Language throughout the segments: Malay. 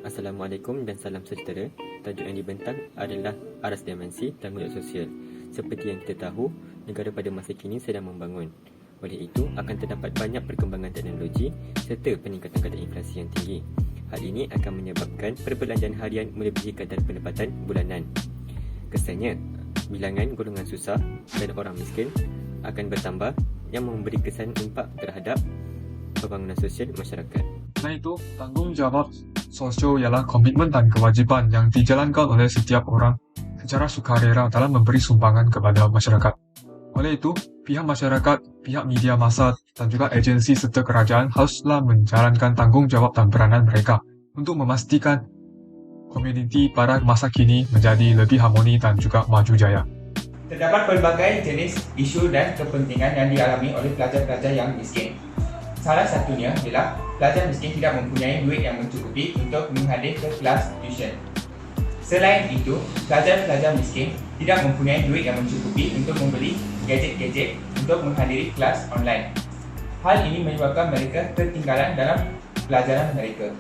Assalamualaikum dan salam sejahtera. Tajuk yang dibentang adalah aras dimensi tanggungjawab sosial. Seperti yang kita tahu, negara pada masa kini sedang membangun. Oleh itu, akan terdapat banyak perkembangan teknologi serta peningkatan kadar inflasi yang tinggi. Hal ini akan menyebabkan perbelanjaan harian melebihi kadar pendapatan bulanan. Kesannya, bilangan golongan susah dan orang miskin akan bertambah yang memberi kesan impak terhadap pembangunan sosial masyarakat. Selain itu, tanggungjawab sosial ialah komitmen dan kewajiban yang dijalankan oleh setiap orang secara sukarela dalam memberi sumbangan kepada masyarakat. Oleh itu, pihak masyarakat, pihak media massa dan juga agensi serta kerajaan haruslah menjalankan tanggungjawab dan peranan mereka untuk memastikan komuniti pada masa kini menjadi lebih harmoni dan juga maju jaya. Terdapat pelbagai jenis isu dan kepentingan yang dialami oleh pelajar-pelajar yang miskin. Salah satunya ialah pelajar miskin tidak mempunyai duit yang mencukupi untuk menghadir ke kelas tuition. Selain itu, pelajar-pelajar miskin tidak mempunyai duit yang mencukupi untuk membeli gadget-gadget untuk menghadiri kelas online. Hal ini menyebabkan mereka ketinggalan dalam pelajaran mereka.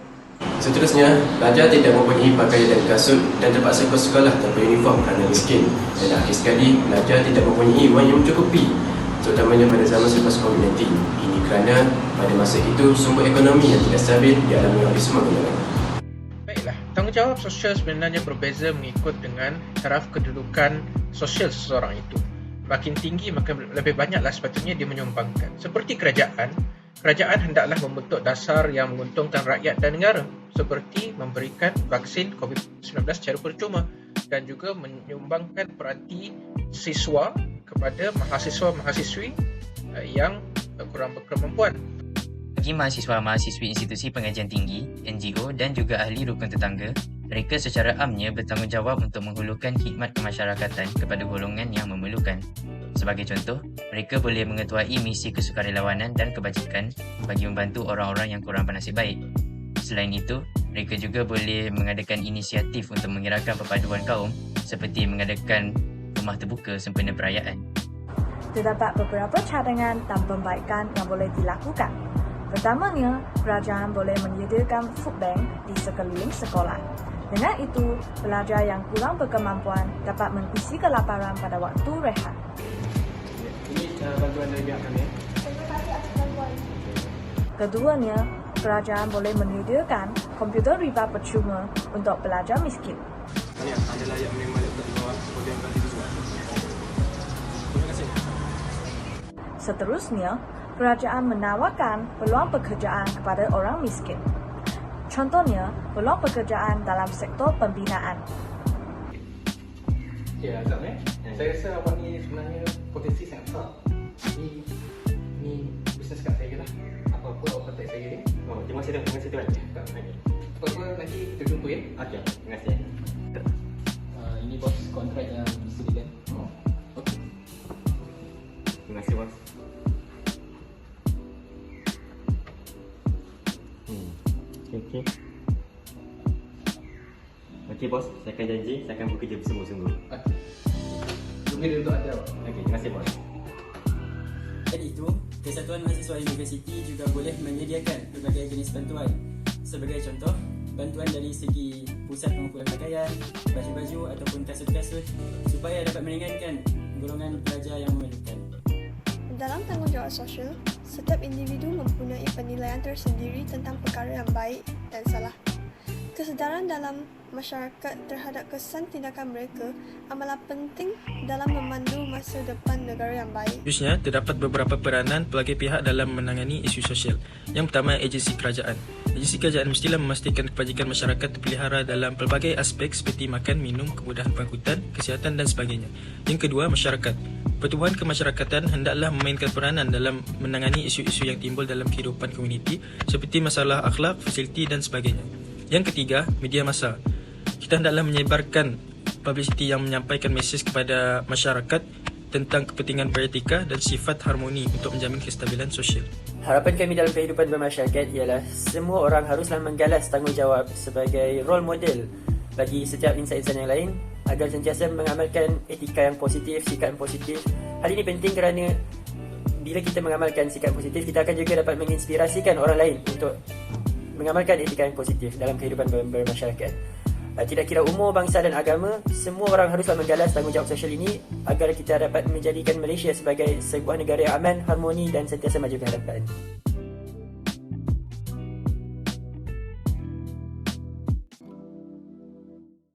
Seterusnya, pelajar tidak mempunyai pakaian dan kasut dan terpaksa ke sekolah tanpa uniform kerana miskin. Dan akhir sekali, pelajar tidak mempunyai wang yang mencukupi, terutamanya pada zaman selepas COVID-19. Ini kerana pada masa itu sumber ekonomi yang tidak stabil dialami oleh semua golongan. Baiklah, tanggungjawab sosial sebenarnya berbeza mengikut dengan taraf kedudukan sosial seseorang itu. Makin tinggi, maka lebih banyaklah sepatutnya dia menyumbangkan. Seperti kerajaan hendaklah membentuk dasar yang menguntungkan rakyat dan negara, seperti memberikan vaksin COVID-19 secara percuma dan juga menyumbangkan peranti siswa kepada mahasiswa-mahasiswi yang kurang berkemampuan. Bagi mahasiswa-mahasiswi institusi pengajian tinggi, NGO dan juga ahli rukun tetangga, mereka secara amnya bertanggungjawab untuk menghulurkan khidmat kemasyarakatan kepada golongan yang memerlukan. Sebagai contoh, mereka boleh mengetuai misi kesukarelawanan dan kebajikan bagi membantu orang-orang yang kurang bernasib baik. Selain itu, mereka juga boleh mengadakan inisiatif untuk menggerakkan perpaduan kaum seperti mengadakan rumah terbuka sempena perayaan. Terdapat beberapa cadangan dan pembaikan yang boleh dilakukan. Pertamanya, kerajaan boleh menyediakan food bank di sekeliling sekolah. Dengan itu, pelajar yang kurang berkemampuan dapat mengisi kelaparan pada waktu rehat. Ini bantuan dari pihak kami. Keduanya, kerajaan boleh menyediakan komputer riba percuma untuk pelajar miskin. Tahniah, anda layak menerima laptop di bawah podium kelas itu semua. Terima kasih. Seterusnya, kerajaan menawarkan peluang pekerjaan kepada orang miskin. Contohnya, peluang pekerjaan dalam sektor pembinaan. Ya, Azam saya rasa awak ni sebenarnya potensi sangat besar. Ni bisnes kat saya lah. Apa-apa awak kontak saya ni. Oh, terima kasih tuan. Apa-apa nanti kita jumpa ya. Okey, terima kasih. Ini bos kontrak yang disediakan. Okey. Terima kasih, bos. Okey. Okey, bos. Saya akan janji, saya akan bekerja bersungguh-sungguh. Tunggu dia untuk anda. Okey, terima kasih, bos. Selain itu, Kesatuan Mahasiswa Universiti juga boleh menyediakan berbagai jenis bantuan. Sebagai contoh, bantuan dari segi pusat pengumpulan pakaian, baju-baju ataupun kasut-kasut supaya dapat meringankan golongan pelajar yang memerlukan. Dalam tanggungjawab sosial, setiap individu mempunyai penilaian tersendiri tentang perkara yang baik dan salah. Kesedaran dalam masyarakat terhadap kesan tindakan mereka amalah penting dalam memandu masa depan negara yang baik. Seterusnya, terdapat beberapa peranan pelbagai pihak dalam menangani isu sosial. Yang pertama, agensi kerajaan. Agensi kerajaan mestilah memastikan kebajikan masyarakat terpelihara dalam pelbagai aspek seperti makan, minum, kemudahan pengangkutan, kesihatan dan sebagainya. Yang kedua, masyarakat. Pertubuhan kemasyarakatan hendaklah memainkan peranan dalam menangani isu-isu yang timbul dalam kehidupan komuniti seperti masalah akhlak, fasiliti dan sebagainya. Yang ketiga, media massa. Kita hendaklah menyebarkan publicity yang menyampaikan mesej kepada masyarakat tentang kepentingan beretika dan sifat harmoni untuk menjamin kestabilan sosial. Harapan kami dalam kehidupan bermasyarakat ialah semua orang haruslah menggalas tanggungjawab sebagai role model bagi setiap insan-insan yang lain agar sentiasa mengamalkan etika yang positif, sikap yang positif. Hal ini penting kerana bila kita mengamalkan sikap positif, kita akan juga dapat menginspirasikan orang lain untuk mengamalkan etika yang positif dalam kehidupan bermasyarakat. Tidak kira umur, bangsa dan agama, semua orang haruslah menggalas tanggungjawab sosial ini agar kita dapat menjadikan Malaysia sebagai sebuah negara yang aman, harmoni dan sentiasa maju ke hadapan.